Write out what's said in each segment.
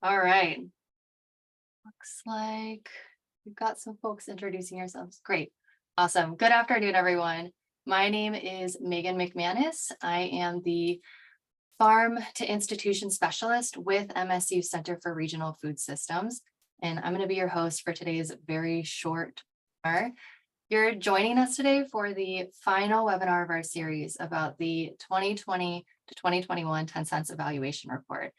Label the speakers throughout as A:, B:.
A: All right. Looks like we've got some folks introducing yourselves. Great. Awesome. Good afternoon, everyone. My name is Megan McManus. I am the Farm to Institution Specialist with MSU Center for Regional Food Systems. And I'm going to be your host for today's very short webinar. You're joining us today for the final webinar of our series about the 2020 to 2021 10 cents evaluation report.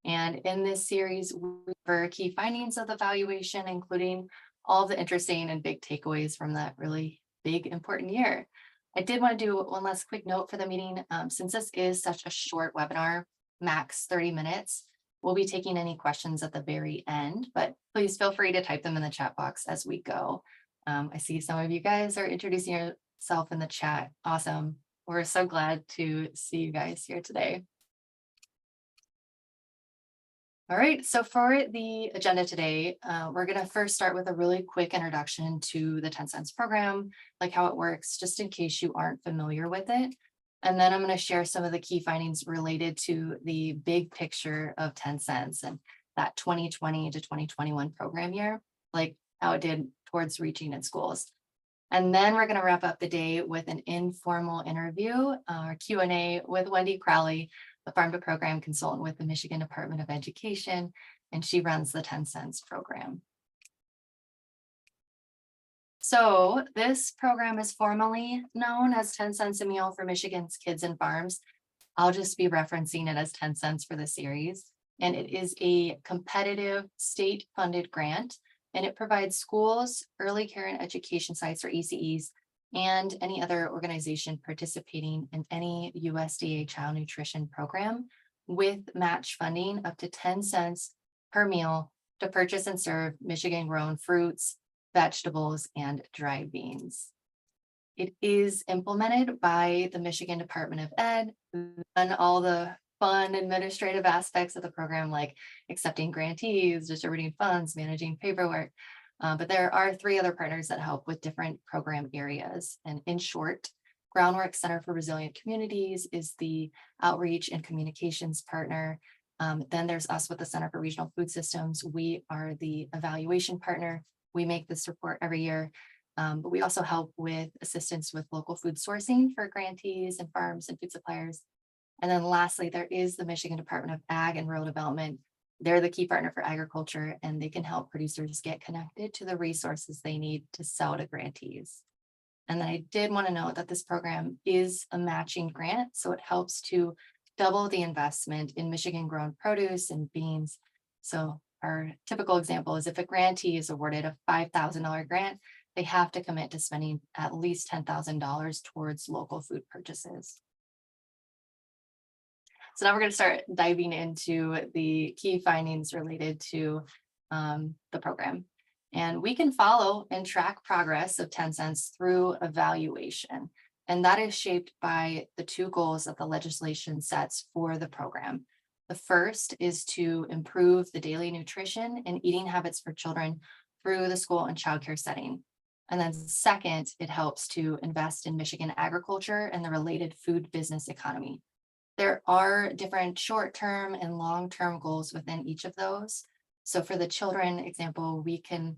A: And in this series, we cover key findings of the evaluation, including all the interesting and big takeaways from that really big, important year. I did want to do one last quick note for the meeting. Since this is such a short webinar, max 30 minutes, we'll be taking any questions at the very end, but please feel free to type them in the chat box as we go. I see some of you guys are introducing yourself in the chat. Awesome. We're so glad to see you guys here today. All right, so for the agenda today, we're going to first start with a really quick introduction to the 10 cents program, like how it works, just in case you aren't familiar with it. And then I'm going to share some of the key findings related to the big picture of 10 cents and that 2020 to 2021 program year, like how it did towards reaching in schools. And then we're going to wrap up the day with an informal interview or Q&A with Wendy Crowley, the Farm to Program consultant with the Michigan Department of Education, and she runs the 10 cents program. So this program is formally known as 10 cents a meal for Michigan's kids and farms. I'll just be referencing it as 10 cents for the series. And it is a competitive state-funded grant, and it provides schools, early care and education sites or ECEs, and any other organization participating in any USDA child nutrition program with match funding up to 10 cents per meal to purchase and serve Michigan grown fruits, vegetables, and dried beans. It is implemented by the Michigan Department of Ed and all the fun administrative aspects of the program, like accepting grantees, distributing funds, managing paperwork. But there are 3 other partners that help with different program areas. And in short, Groundwork Center for Resilient Communities is the outreach and communications partner. Then there's us with the Center for Regional Food Systems. We are the evaluation partner. We make this report every year. But we also help with assistance with local food sourcing for grantees and farms and food suppliers. And then lastly, there is the Michigan Department of Ag and Rural Development. They're the key partner for agriculture, and they can help producers get connected to the resources they need to sell to grantees. And then I did want to note that this program is a matching grant, so it helps to double the investment in Michigan grown produce and beans. So our typical example is if a grantee is awarded a $5,000 grant, they have to commit to spending at least $10,000 towards local food purchases. So now we're going to start diving into the key findings related to the program. And we can follow and track progress of 10 cents through evaluation. And that is shaped by the 2 goals that the legislation sets for the program. The first is to improve the daily nutrition and eating habits for children through the school and childcare setting. And then second, it helps to invest in Michigan agriculture and the related food business economy. There are different short-term and long-term goals within each of those. So for the children example, we can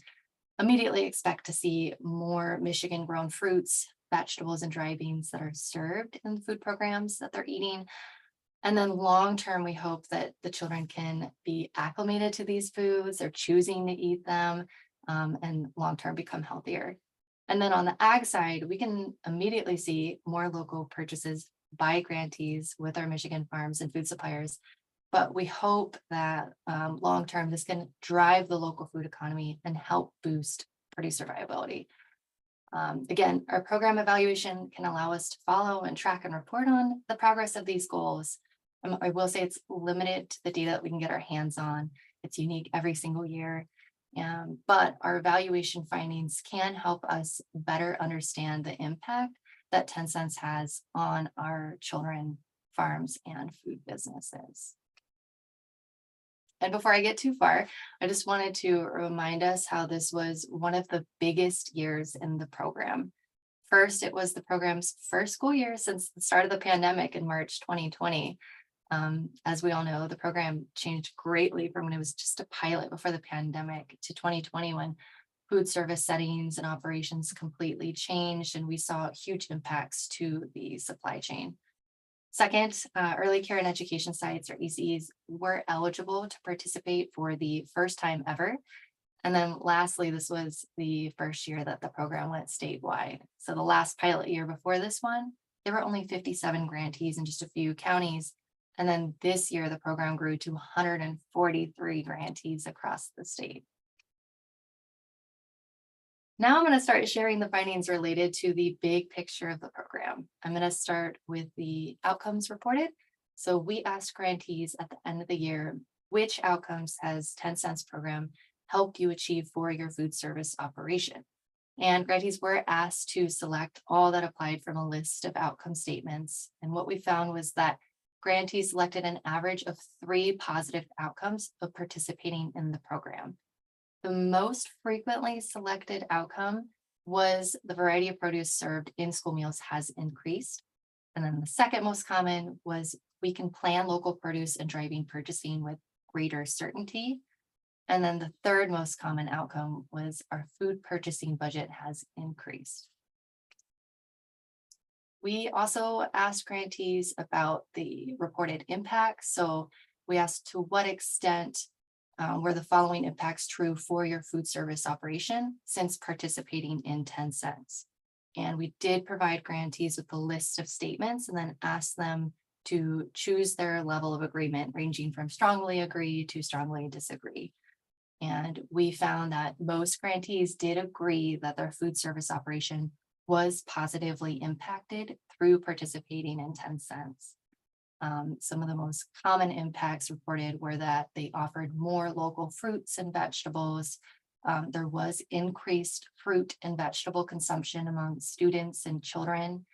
A: immediately expect to see more Michigan grown fruits, vegetables, and dry beans that are served in the food programs that they're eating. And then long-term, we hope that the children can be acclimated to these foods, they're choosing to eat them, and long-term become healthier. And then on the ag side, we can immediately see more local purchases by grantees with our Michigan farms and food suppliers. But we hope that long-term, this can drive the local food economy and help boost producer viability. Again, our program evaluation can allow us to follow and track and report on the progress of these goals. I will say it's limited to the data that we can get our hands on. It's unique every single year. But our evaluation findings can help us better understand the impact that 10 cents has on our children, farms, and food businesses. And before I get too far, I just wanted to remind us how this was one of the biggest years in the program. First, it was the program's first school year since the start of the pandemic in March 2020. As we all know, the program changed greatly from when it was just a pilot before the pandemic to 2020, when food service settings and operations completely changed, and we saw huge impacts to the supply chain. Second, early care and education sites, or ECs, were eligible to participate for the first time ever. And then lastly, this was the first year that the program went statewide. So the last pilot year before this one, there were only 57 grantees in just a few counties. And then this year, the program grew to 143 grantees across the state. Now I'm going to start sharing the findings related to the big picture of the program. I'm going to start with the outcomes reported. So we asked grantees at the end of the year, which outcomes has 10 cents program helped you achieve for your food service operation? And grantees were asked to select all that applied from a list of outcome statements. And what we found was that grantees selected an average of 3 positive outcomes of participating in the program. The most frequently selected outcome was the variety of produce served in school meals has increased. And then the second most common was we can plan local produce and driving purchasing with greater certainty. And then the third most common outcome was our food purchasing budget has increased. We also asked grantees about the reported impacts. So we asked, to what extent were the following impacts true for your food service operation since participating in 10 cents? And we did provide grantees with a list of statements and then asked them to choose their level of agreement, ranging from strongly agree to strongly disagree. And we found that most grantees did agree that their food service operation was positively impacted through participating in 10 cents. Some of the most common impacts reported were that they offered more local fruits and vegetables. There was increased fruit and vegetable consumption among students and children.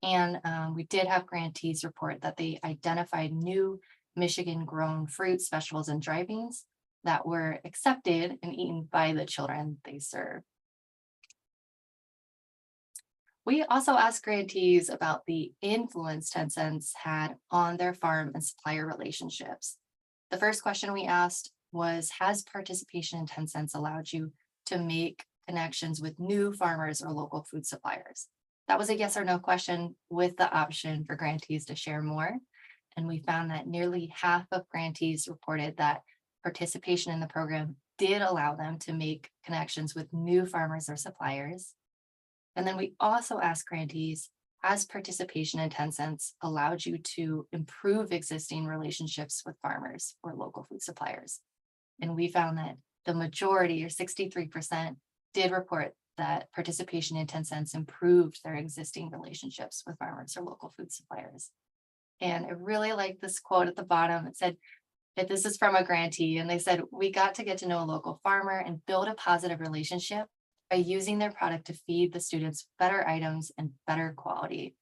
A: And we did have grantees report that they identified new Michigan grown fruits, vegetables, and drivings that were accepted and eaten by the children they serve. We also asked grantees about the influence 10 cents had on their farm and supplier relationships. The first question we asked was, has participation in 10 cents allowed you to make connections with new farmers or local food suppliers? That was a yes or no question with the option for grantees to share more. And we found that nearly half of grantees reported that participation in the program did allow them to make connections with new farmers or suppliers. And then we also asked grantees, has participation in 10 cents allowed you to improve existing relationships with farmers or local food suppliers? And we found that the majority, or 63%, did report that participation in 10 cents improved their existing relationships with farmers or local food suppliers. And I really like this quote at the bottom. It said, if this is from a grantee, and they said, we got to get to know a local farmer and build a positive relationship by using their product to feed the students better items and better quality.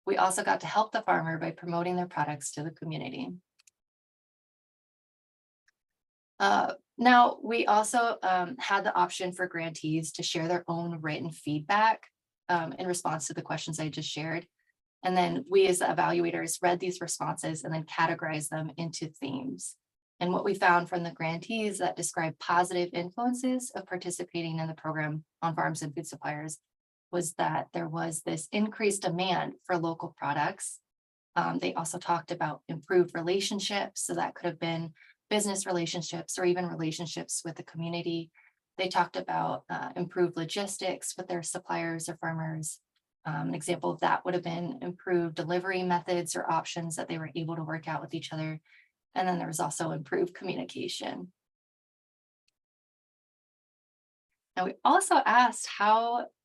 A: We also got to help the farmer by promoting their products to the community. Now, we also had the option for grantees to share their own written feedback in response to the questions I just shared. And then we as the evaluators read these responses and then categorized them into themes. And what we found from the grantees that described positive influences of participating in the program on farms and food suppliers was that there was this increased demand for local products. They also talked about improved relationships. So that could have been business relationships or even relationships with the community. They talked about improved logistics with their suppliers or farmers. An example of that would have been improved delivery methods or options that they were able to work out with each other. And then there was also improved communication. And we also asked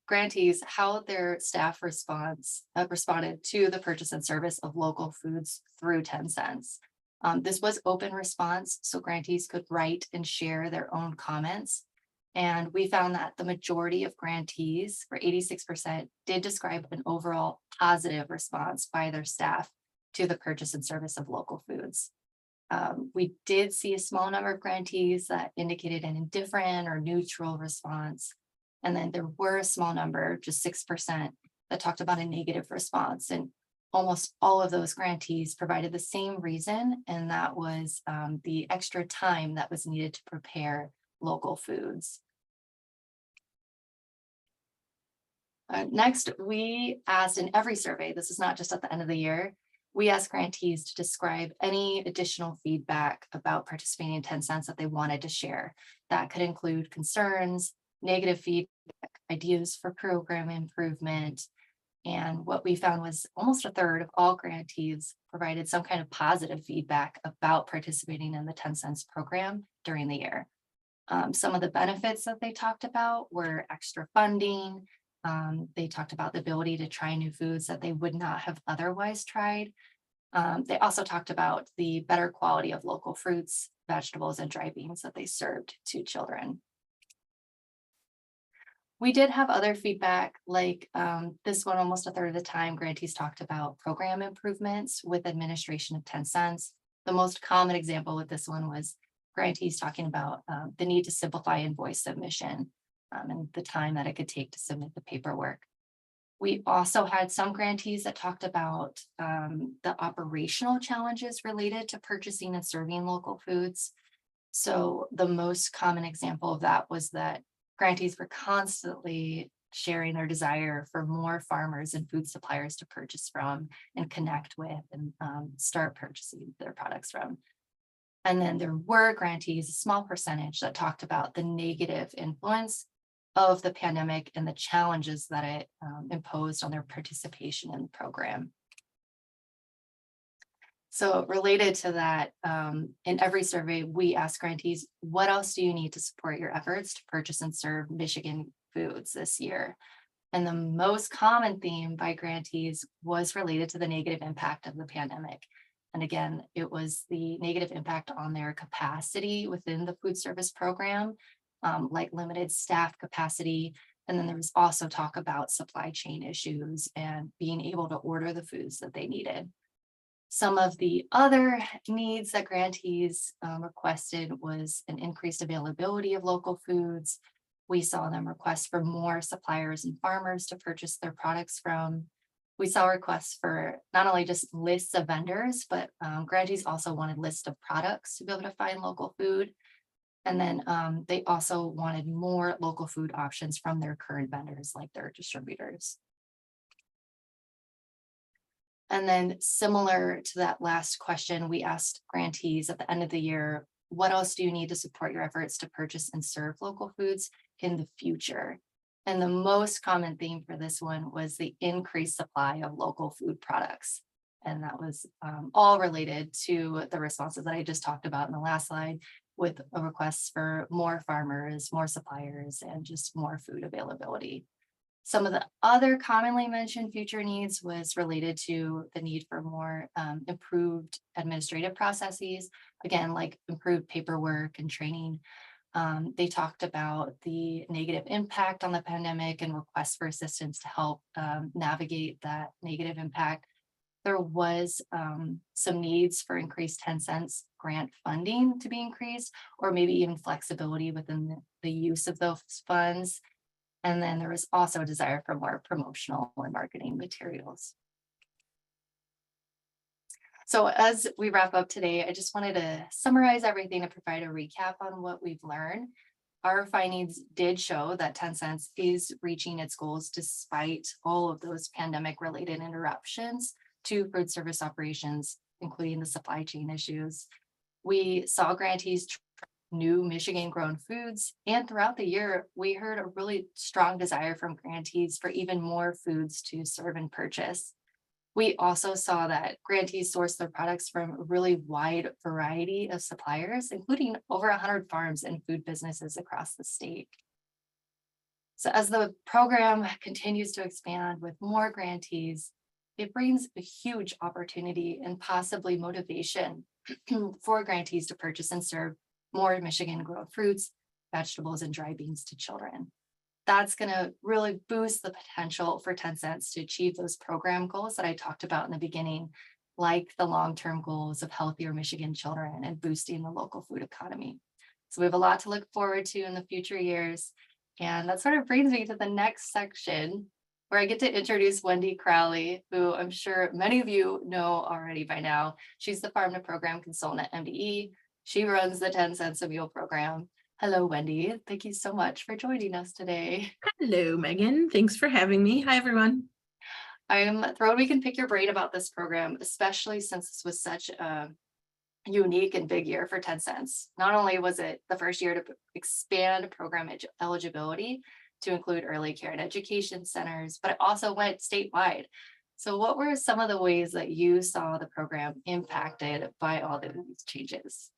A: grantees how their staff responded to the purchase and service of local foods through 10 cents. This was open response, so grantees could write and share their own comments. And we found that the majority of grantees, for 86%, did describe an overall positive response by their staff to the purchase and service of local foods. We did see a small number of grantees that indicated an indifferent or neutral response. And then there were a small number, just 6%, that talked about a negative response. And almost all of those grantees provided the same reason, and that was the extra time that was needed to prepare local foods. Next, we asked in every survey, this is not just at the end of the year, we asked grantees to describe any additional feedback about participating in 10 cents that they wanted to share. That could include concerns, negative feedback, ideas for program improvement. And what we found was almost a third of all grantees provided some kind of positive feedback about participating in the 10 cents program during the year. Some of the benefits that they talked about were extra funding. They talked about the ability to try new foods that they would not have otherwise tried. They also talked about the better quality of local fruits, vegetables, and dry beans that they served to children. We did have other feedback, like this one, almost a third of the time, grantees talked about program improvements with administration of 10 cents. The most common example with this one was grantees talking about the need to simplify invoice submission and the time that it could take to submit the paperwork. We also had some grantees that talked about the operational challenges related to purchasing and serving local foods. So the most common example of that was that grantees were constantly sharing their desire for more farmers and food suppliers to purchase from and connect with and start purchasing their products from. And then there were grantees, a small percentage, that talked about the negative influence of the pandemic and the challenges that it imposed on their participation in the program. So related to that, in every survey, we ask grantees, what else do you need to support your efforts to purchase and serve Michigan foods this year? And the most common theme by grantees was related to the negative impact of the pandemic. And again, it was the negative impact on their capacity within the food service program, like limited staff capacity. And then there was also talk about supply chain issues and being able to order the foods that they needed. Some of the other needs that grantees requested was an increased availability of local foods. We saw them request for more suppliers and farmers to purchase their products from. We saw requests for not only just lists of vendors, but grantees also wanted lists of products to be able to find local food. And then they also wanted more local food options from their current vendors, like their distributors. And then similar to that last question, we asked grantees at the end of the year, what else do you need to support your efforts to purchase and serve local foods in the future? And the most common theme for this one was the increased supply of local food products. And that was all related to the responses that I just talked about in the last slide, with requests for more farmers, more suppliers, and just more food availability. Some of the other commonly mentioned future needs was related to the need for more improved administrative processes, again, like improved paperwork and training. They talked about the negative impact on the pandemic and requests for assistance to help navigate that negative impact. There was some needs for increased 10 cents grant funding to be increased, or maybe even flexibility within the use of those funds. And then there was also a desire for more promotional and marketing materials. So as we wrap up today, I just wanted to summarize everything and provide a recap on what we've learned. Our findings did show that 10 cents is reaching its goals despite all of those pandemic related interruptions to food service operations, including the supply chain issues. We saw grantees new Michigan grown foods, and throughout the year, we heard a really strong desire from grantees for even more foods to serve and purchase. We also saw that grantees source their products from a really wide variety of suppliers, including over 100 farms and food businesses across the state. So as the program continues to expand with more grantees, it brings a huge opportunity and possibly motivation for grantees to purchase and serve more Michigan grown fruits, vegetables, and dry beans to children. That's going to really boost the potential for 10 cents to achieve those program goals that I talked about in the beginning, like the long-term goals of healthier Michigan children and boosting the local food economy. So we have a lot to look forward to in the future years. And that sort of brings me to the next section, where I get to introduce Wendy Crowley, who I'm sure many of you know already by now. She's the Farm to Program consultant at MDE. She runs the 10 cents a meal program. Hello, Wendy. Thank you so much for joining us today.
B: Hello, Megan. Thanks for having me. Hi, everyone.
A: I'm thrilled we can pick your brain about this program, especially since this was such a unique and big year for 10 cents. Not only was it the first year to expand program eligibility to include early care and education centers, but it also went statewide. So what were some of the ways that you saw the program impacted by all these changes?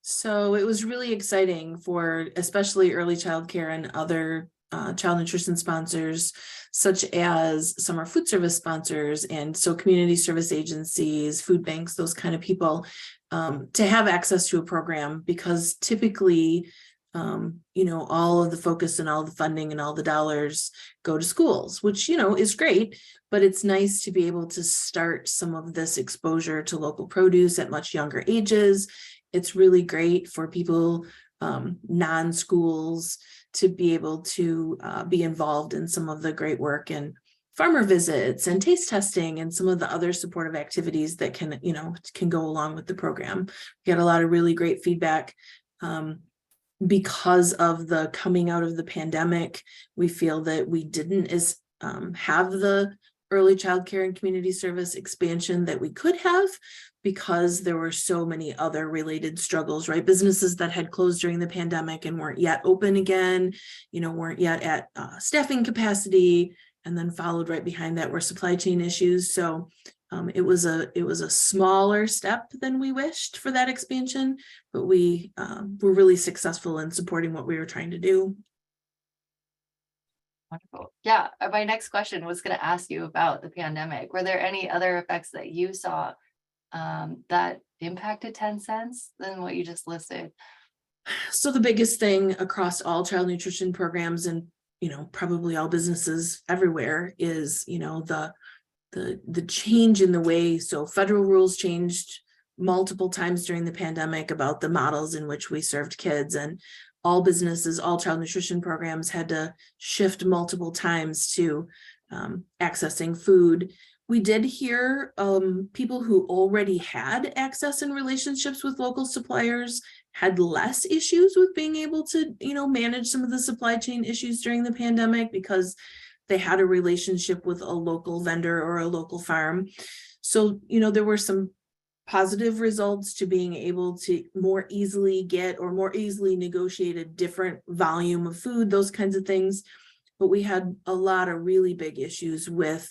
B: So it was really exciting for especially early childcare and other child nutrition sponsors, such as summer food service sponsors, and so community service agencies, food banks, those kind of people, to have access to a program, because typically, all of the focus and all the funding and all the dollars go to schools, which, is great, but it's nice to be able to start some of this exposure to local produce at much younger ages. It's really great for people, non-schools, to be able to be involved in some of the great work and farmer visits and taste testing and some of the other supportive activities that can go along with the program. We got a lot of really great feedback. Because of the coming out of the pandemic, we feel that we didn't have the early childcare and community service expansion that we could have, because there were so many other related struggles, right? Businesses that had closed during the pandemic and weren't yet open again, weren't yet at staffing capacity, and then followed right behind that were supply chain issues. So it was a smaller step than we wished for that expansion, but we were really successful in supporting what we were trying to do.
A: Wonderful. Yeah, my next question was going to ask you about the pandemic. Were there any other effects that you saw that impacted 10 cents than what you just listed?
B: So the biggest thing across all child nutrition programs, and probably all businesses everywhere, is the change in the way. So federal rules changed multiple times during the pandemic about the models in which we served kids, and all businesses, all child nutrition programs had to shift multiple times to accessing food. We did hear people who already had access and relationships with local suppliers had less issues with being able to, manage some of the supply chain issues during the pandemic, because they had a relationship with a local vendor or a local farm. So, there were some positive results to being able to more easily get or more easily negotiate a different volume of food, those kinds of things. But we had a lot of really big issues with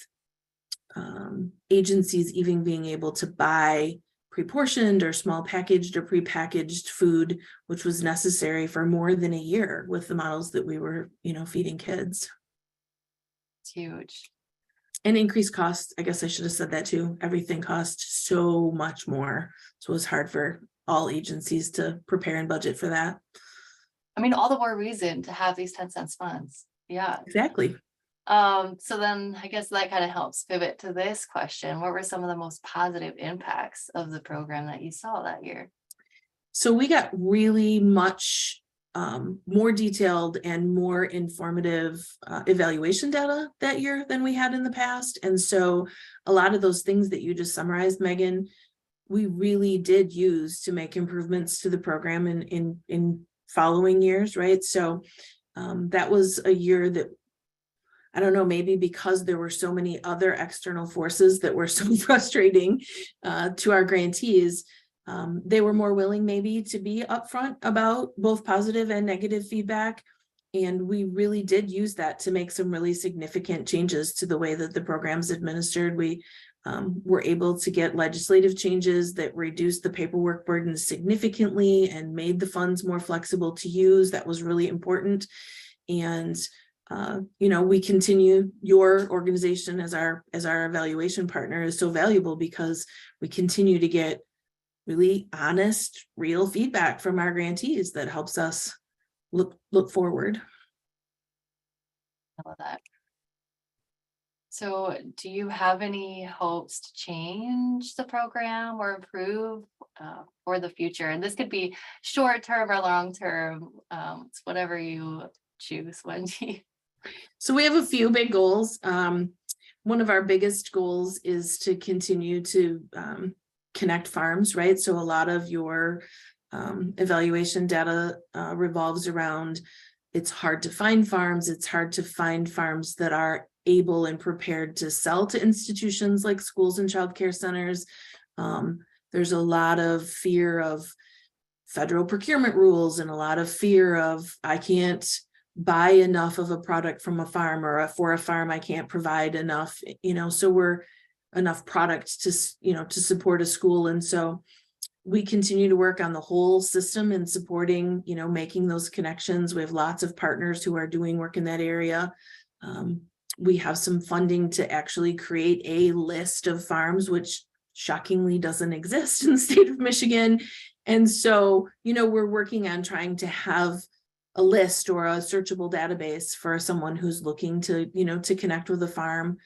B: agencies even being able to buy pre-portioned or small packaged or pre-packaged food, which was necessary for more than a year with the models that we were, feeding kids.
A: It's huge.
B: And increased costs. I guess I should have said that too. Everything cost so much more. So it was hard for all agencies to prepare and budget for that.
A: I mean, all the more reason to have these 10 cents funds. Yeah.
B: Exactly.
A: So then I guess that kind of helps pivot to this question. What were some of the most positive impacts of the program that you saw that year?
B: So we got really much more detailed and more informative evaluation data that year than we had in the past. And so a lot of those things that you just summarized, Megan, we really did use to make improvements to the program in following years, right? So that was a year that, I don't know, maybe because there were so many other external forces that were so frustrating to our grantees, they were more willing maybe to be upfront about both positive and negative feedback. And we really did use that to make some really significant changes to the way that the program's administered. We were able to get legislative changes that reduced the paperwork burden significantly and made the funds more flexible to use. That was really important. And we continue, your organization as our evaluation partner is so valuable because we continue to get really honest, real feedback from our grantees that helps us look forward.
A: I love that. So do you have any hopes to change the program or improve for the future? And this could be short term or long term. It's whatever you choose, Wendy.
B: So we have a few big goals. One of our biggest goals is to continue to connect farms, right? So a lot of your evaluation data revolves around, it's hard to find farms. It's hard to find farms that are able and prepared to sell to institutions like schools and childcare centers. There's a lot of fear of federal procurement rules and a lot of fear of, I can't buy enough of a product from a farm, or for a farm I can't provide enough, so we're enough product to to support a school. And so we continue to work on the whole system and supporting, making those connections. We have lots of partners who are doing work in that area. We have some funding to actually create a list of farms, which shockingly doesn't exist in the state of Michigan. And so, we're working on trying to have a list or a searchable database for someone who's looking to, to connect with a farm.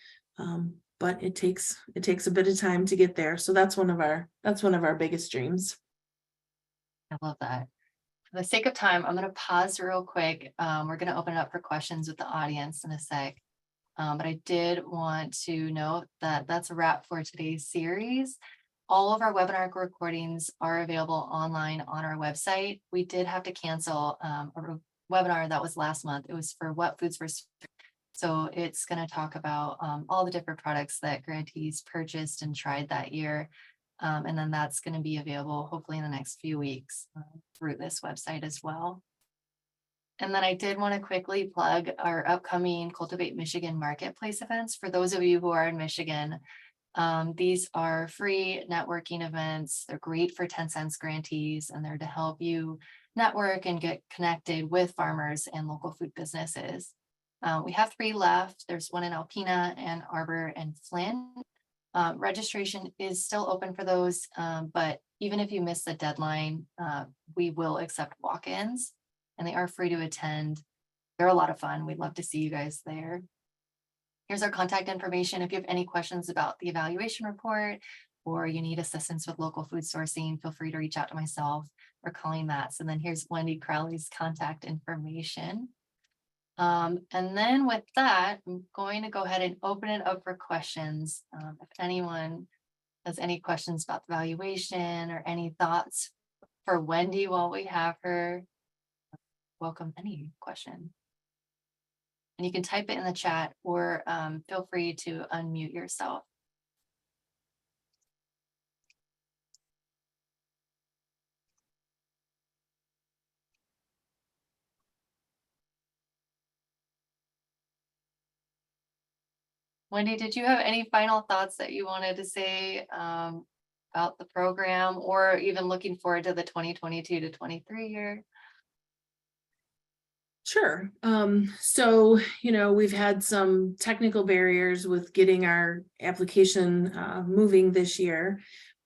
B: But it takes a bit of time to get there. So that's one of our biggest dreams.
A: I love that. For the sake of time, I'm going to pause real quick. We're going to open it up for questions with the audience in a sec. But I did want to note that that's a wrap for today's series. All of our webinar recordings are available online on our website. We did have to cancel a webinar that was last month. It was for What Foods for. So it's going to talk about all the different products that grantees purchased and tried that year. And then that's going to be available hopefully in the next few weeks through this website as well. And then I did want to quickly plug our upcoming Cultivate Michigan Marketplace events. For those of you who are in Michigan, these are free networking events. They're great for 10 cents grantees, and they're to help you network and get connected with farmers and local food businesses. We have 3 left. There's one in Alpena, Ann Arbor, and Flint. Registration is still open for those, but even if you miss the deadline, we will accept walk-ins, and they are free to attend. They're a lot of fun. We'd love to see you guys there. Here's our contact information. If you have any questions about the evaluation report, or you need assistance with local food sourcing, feel free to reach out to myself or Colleen Matz. And then here's Wendy Crowley's contact information. And then with that, I'm going to go ahead and open it up for questions. If anyone has any questions about the valuation or any thoughts for Wendy while we have her, welcome any question. And you can type it in the chat, or feel free to unmute yourself. Wendy, did you have any final thoughts that you wanted to say about the program, or even looking forward to the 2022 to 23 year?
B: Sure. So, we've had some technical barriers with getting our application moving this year,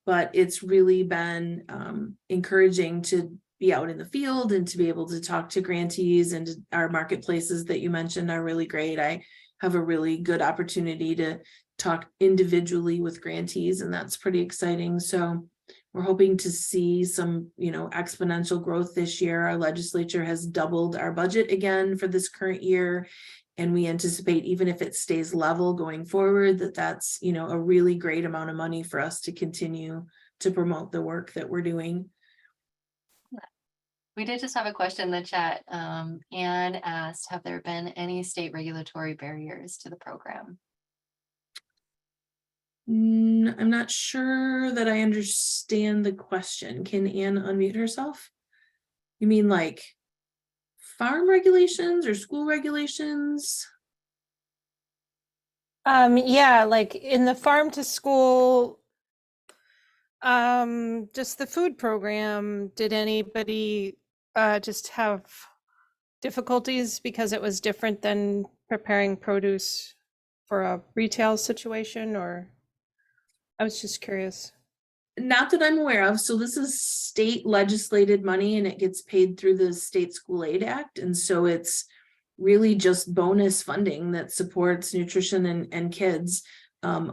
B: but it's really been encouraging to be out in the field and to be able to talk to grantees, and our marketplaces that you mentioned are really great. I have a really good opportunity to talk individually with grantees, and that's pretty exciting. So we're hoping to see some, exponential growth this year. Our legislature has doubled our budget again for this current year, and we anticipate, even if it stays level going forward, that's, a really great amount of money for us to continue to promote the work that we're doing.
A: We did just have a question in the chat. Anne asked, have there been any state regulatory barriers to the program?
B: I'm not sure that I understand the question. Can Anne unmute herself? You mean like farm regulations or school regulations?
C: Yeah, like in the farm to school, just the food program, did anybody just have difficulties because it was different than preparing produce for a retail situation? Or I was just curious.
B: Not that I'm aware of. So this is state legislated money, and it gets paid through the State School Aid Act. And so it's really just bonus funding that supports nutrition and kids.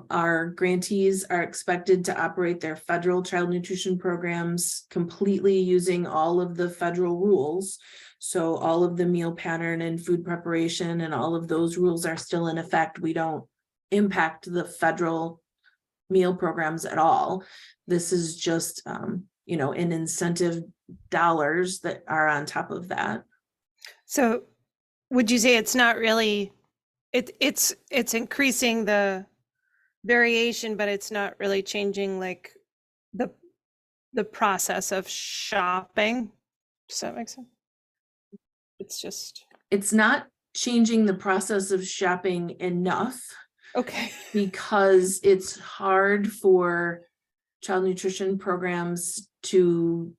B: Our grantees are expected to operate their federal child nutrition programs completely using all of the federal rules. So all of the meal pattern and food preparation and all of those rules are still in effect. We don't impact the federal meal programs at all. This is just, you know, an incentive dollars that are on top of that.
C: So would you say it's not really, it's increasing the variation, but it's not really changing like the process of shopping? Does that make sense? It's just,
B: It's not changing the process of shopping enough
C: okay.
B: because it's hard for child nutrition programs to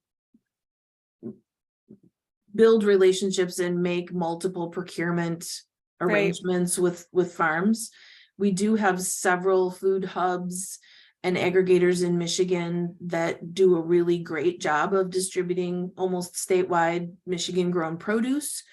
B: build relationships and make multiple procurement arrangements with farms. We do have several food hubs and aggregators in Michigan that do a really great job of distributing almost statewide Michigan grown produce.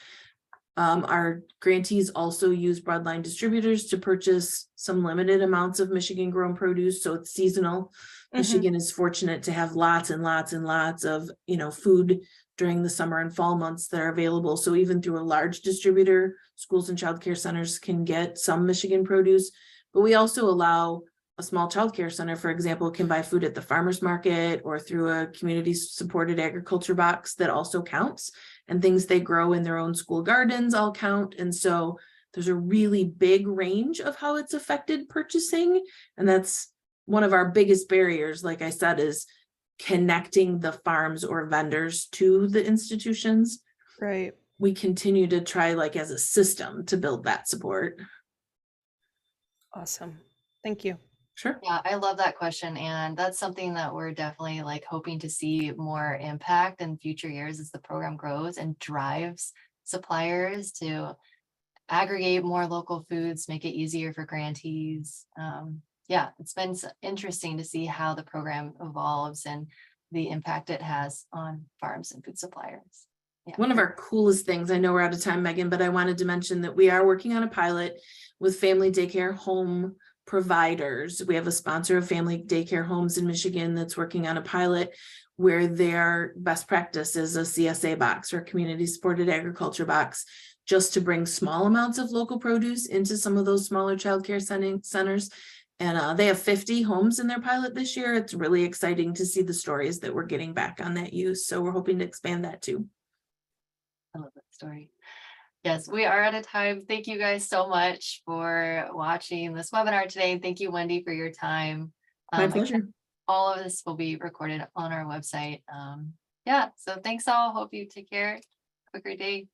B: Our grantees also use broadline distributors to purchase some limited amounts of Michigan grown produce, so it's seasonal. Michigan is fortunate to have lots and lots and lots of, you know, food during the summer and fall months that are available. So even through a large distributor, schools and childcare centers can get some Michigan produce, but we also allow a small childcare center, for example, can buy food at the farmer's market or through a community supported agriculture box that also counts, and things they grow in their own school gardens all count. And so there's a really big range of how it's affected purchasing. And that's one of our biggest barriers, like I said, is connecting the farms or vendors to the institutions.
C: Right.
B: We continue to try, like, as a system to build that support.
C: Awesome. Thank you.
B: Sure.
A: Yeah, I love that question. And that's something that we're definitely like hoping to see more impact in future years as the program grows and drives suppliers to aggregate more local foods, make it easier for grantees. Yeah, it's been interesting to see how the program evolves and the impact it has on farms and food suppliers. Yeah.
B: One of our coolest things, I know we're out of time, Megan, but I wanted to mention that we are working on a pilot with family daycare home providers. We have a sponsor of family daycare homes in Michigan that's working on a pilot where their best practice is a CSA box or community supported agriculture box, just to bring small amounts of local produce into some of those smaller childcare centers. And they have 50 homes in their pilot this year. It's really exciting to see the stories that we're getting back on that use. So we're hoping to expand that too.
A: I love that story. Yes, we are out of time. Thank you guys so much for watching this webinar today. Thank you, Wendy, for your time.
B: My pleasure.
A: All of this will be recorded on our website. Yeah, so thanks all. Hope you take care. Have a great day.